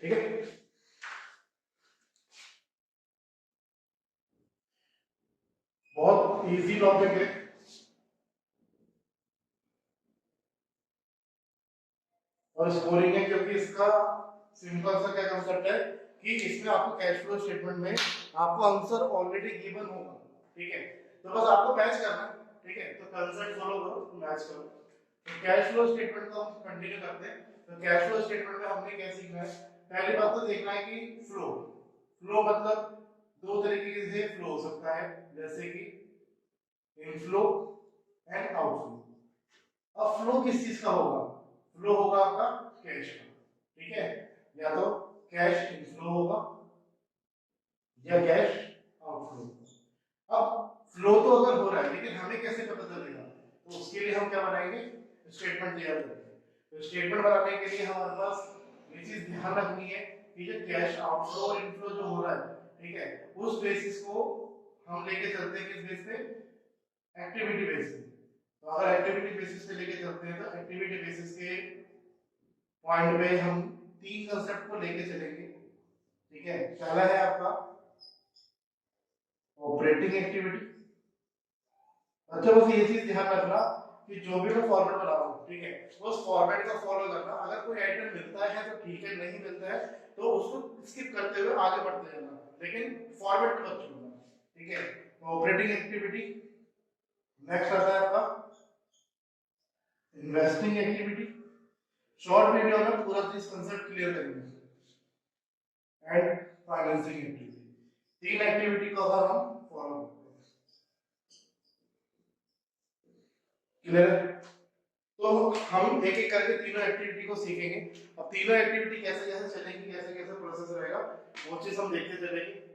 ठीक है। बहुत इजी टॉपिक है। और स्कोरिंग है क्योंकि इसका सिंपल सा क्या कंसेप्ट है कि इसमें आपको कैश फ्लो स्टेटमेंट में आपको आंसर ऑलरेडी गिवन होगा। ठीक है, तो बस आपको मैच करना है। ठीक है, तो कंसेप्ट फॉलो करो, मैच करो। तो कैश फ्लो स्टेटमेंट को हम कंटिन्यू करते हैं। तो कैश फ्लो स्टेटमेंट में हमने क्या सीखना है? पहली बात तो देखना है कि फ्लो। फ्लो मतलब दो तरीके से फ्लो हो सकता है, जैसे कि इनफ्लो एंड आउटफ्लो। अब फ्लो किस चीज का होगा? फ्लो होगा आपका कैश का। ठीक है, या तो कैश इनफ्लो होगा या कैश आउटफ्लो। अब फ्लो तो अगर हो रहा है, लेकिन हमें कैसे पता चलेगा? तो उसके लिए हम क्या बनाएंगे? स्टेटमेंट तैयार करेंगे। तो स्टेटमेंट बनाने के लिए हमारे पास ये चीज ध्यान रखनी है कि जो कैश आउटफ्लो और इनफ्लो जो हो रहा है, ठीक है, उस बेसिस को हम लेके चलते हैं। किस बेस पे? एक्टिविटी बेस पे। तो अगर एक्टिविटी बेसिस पे लेके चलते हैं तो एक्टिविटी बेसिस के पॉइंट पे हम तीन कंसेप्ट को लेके चलेंगे। ठीक है, पहला है आपका ऑपरेटिंग एक्टिविटी। अच्छा, बस ये चीज ध्यान रखना कि जो भी मैं फॉर्मेट बना रहा हूँ, ठीक है, उस फॉर्मेट का फॉलो करना। अगर कोई आइटम मिलता है तो ठीक है, नहीं मिलता है तो उसको स्किप करते हुए आगे बढ़ते जाना, लेकिन फॉर्मेट मत छोड़ना। ठीक है, तो ऑपरेटिंग एक्टिविटी। नेक्स्ट आता है आपका इन्वेस्टिंग एक्टिविटी। शॉर्ट वीडियो में पूरा चीज कंसेप्ट क्लियर करेंगे। And financing activity. तीन एक्टिविटी को अगर हम फॉलो करते हैं, क्लियर है? तो हम एक एक करके तीनों एक्टिविटी को सीखेंगे। अब तीनों एक्टिविटी कैसे कैसे चलेंगी, कैसे कैसे प्रोसेस रहेगा, वो चीज हम देखते चलेंगे।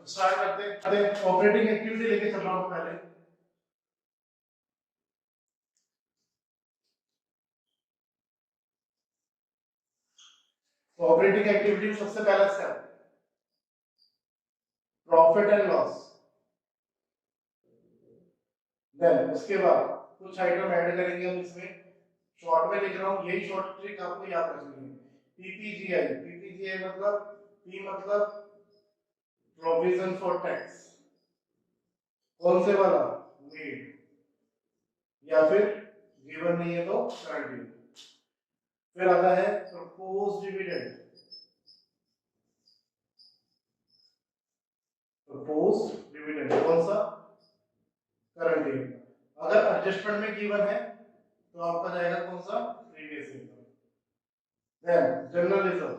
स्टार्ट करते हैं। अरे ऑपरेटिंग एक्टिविटी लेके चल रहा हूं पहले। तो ऑपरेटिंग एक्टिविटी में सबसे पहला step profit and loss. Then उसके बाद कुछ आइटम ऐड करेंगे हम इसमें। शॉर्ट में लिख रहा हूं, यही शॉर्ट ट्रिक आपको याद रखनी है। पीपीजीआई। पीपीजीआई मतलब पी मतलब प्रोविजन फॉर टैक्स। कौन से वाला? मेड। या फिर गिवन नहीं है तो करंट। फिर आता है प्रपोज डिविडेंड। प्रपोज डिविडेंड कौन सा? Current year. अगर एडजस्टमेंट में गिवन है तो आपका जाएगा कौन सा? Previous year. Then general reserve.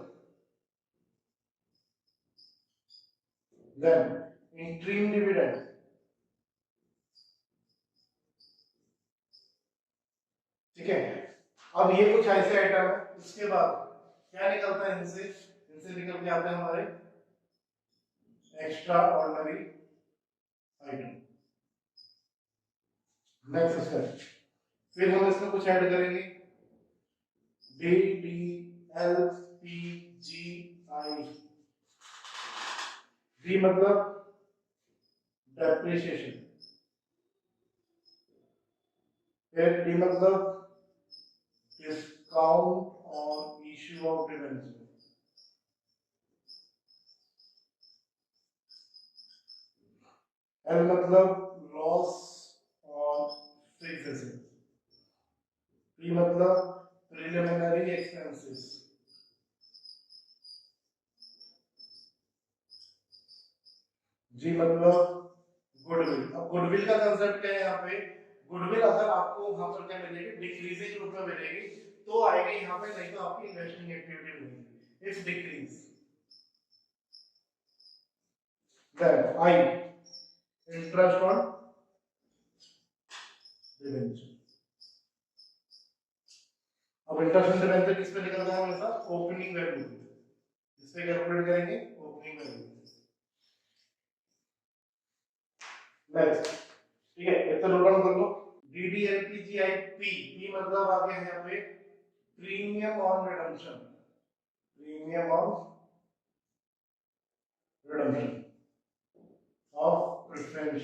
Then interim dividend. ठीक है, अब ये कुछ ऐसे आइटम है। उसके बाद क्या निकलता है इनसे? इनसे निकल के आते हैं हमारे extraordinary item. Next step, फिर हम इसमें कुछ ऐड करेंगे। D D L P G I. D मतलब डेप्रिसिएशन। फिर डी मतलब discount on issue of debenture. L मतलब loss on fixed asset. P मतलब प्रिलिमिनरी एक्सपेंसेस। जी मतलब गुडविल। अब गुडविल का कंसेप्ट क्या है यहाँ पे? गुडविल अगर आपको वहां पर क्या मिलेगी? डिक्रीजिंग रूप में मिलेगी तो आएगी यहाँ पे, नहीं तो आपकी इन्वेस्टिंग एक्टिविटी मिलेगी। If decrease. Then I interest on debenture. अब इंटरेस्ट ऑन डिवेंचर किस पे निकलता है हमेशा? Opening value. इस पे कैलकुलेट करेंगे ओपनिंग वैल्यू। नेक्स्ट, ठीक है, इतना नोट डाउन कर लो। डीडीएलपीजीआईपी। पी मतलब आ गया है यहाँ पे premium on redemption. Premium on redemption of preference.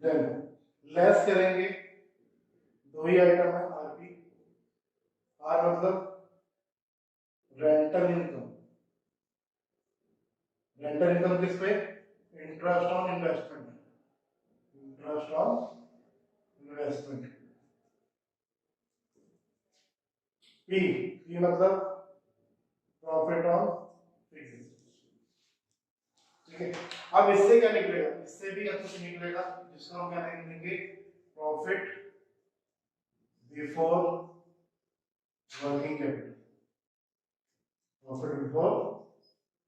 Than less करेंगे, दो ही आइटम है। आरपी। आर मतलब रेंटल इनकम, रेंटल इनकम किस पे? Interest on investment, interest on investment. P मतलब प्रॉफिट ऑन फिक्स्ड। ठीक है, अब इससे क्या निकलेगा? इससे भी कुछ निकलेगा जिसको हम क्या लिखेंगे? Profit before working capital, profit before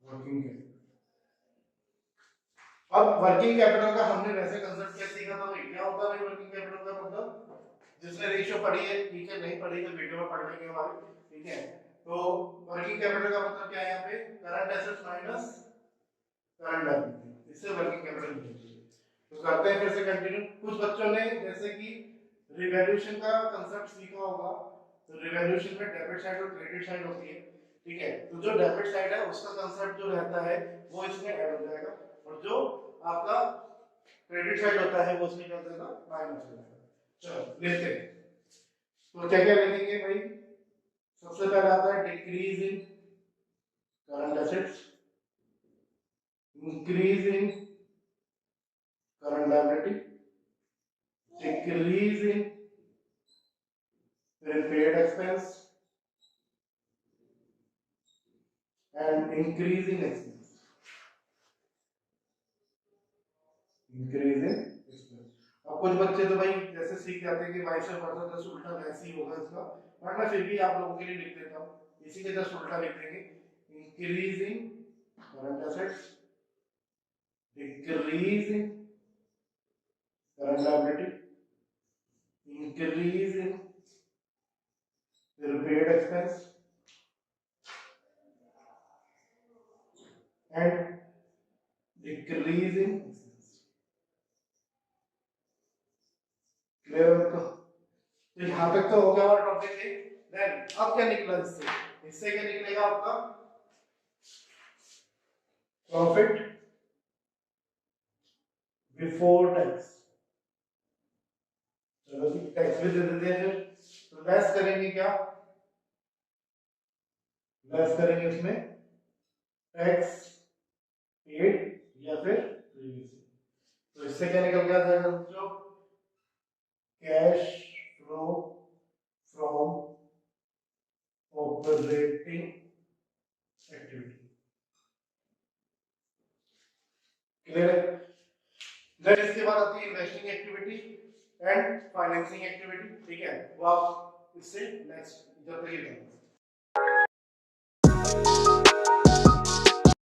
working capital. अब वर्किंग कैपिटल का हमने वैसे कंसेप्ट क्या सीखा था भाई? क्या होता है वर्किंग कैपिटल का मतलब? जिसने रेशियो पढ़ी है ठीक है, नहीं पढ़ी तो वीडियो में पढ़ लेंगे हमारे, ठीक है। तो वर्किंग कैपिटल का मतलब क्या है? यहाँ पे current assets minus current liability, इससे वर्किंग कैपिटल निकलती है। तो करते हैं फिर से कंटिन्यू। कुछ बच्चों ने जैसे कि रिवैल्यूएशन का कंसेप्ट सीखा होगा, तो रिवैल्यूएशन में डेबिट साइड और क्रेडिट साइड होती है, ठीक है। तो जो डेबिट साइड है उसका कंसेप्ट जो रहता है वो इसमें ऐड हो जाएगा, और जो आपका क्रेडिट साइड होता है वो उसमें क्या हो जाएगा? माइनस हो जाएगा। चलो लेते हैं, तो क्या क्या लिखेंगे भाई? सबसे पहले आता है decrease in current assets, increase in current liability, decrease in prepaid expense and increase in expense, increase in expense। अब कुछ बच्चे तो भाई जैसे सीख जाते हैं कि वाइस वर्सा, जस्ट उल्टा वैसे ही होगा इसका, बट मैं फिर भी आप लोगों के लिए लिख देता हूँ, इसी के जस्ट उल्टा लिख देंगे। Increase in current assets, decrease in current liability, increase in prepaid expense and decrease in expense। Clear है तो? तो यहां तक तो हो गया हमारा टॉपिक है। देन अब क्या निकला इससे? इससे क्या निकलेगा आपका? Profit before tax. चलो जी, टैक्स भी दे देते हैं फिर। तो लेस करेंगे क्या? लेस करेंगे इसमें टैक्स पेड या फिर प्रीवियस। तो इससे क्या निकल के आ जाएगा बच्चों? Cash flow from operating activity. Clear है? देन इसके बाद आती है investing activity and financing activity, ठीक है। वो आप इससे नेक्स्ट इधर पे ही करना।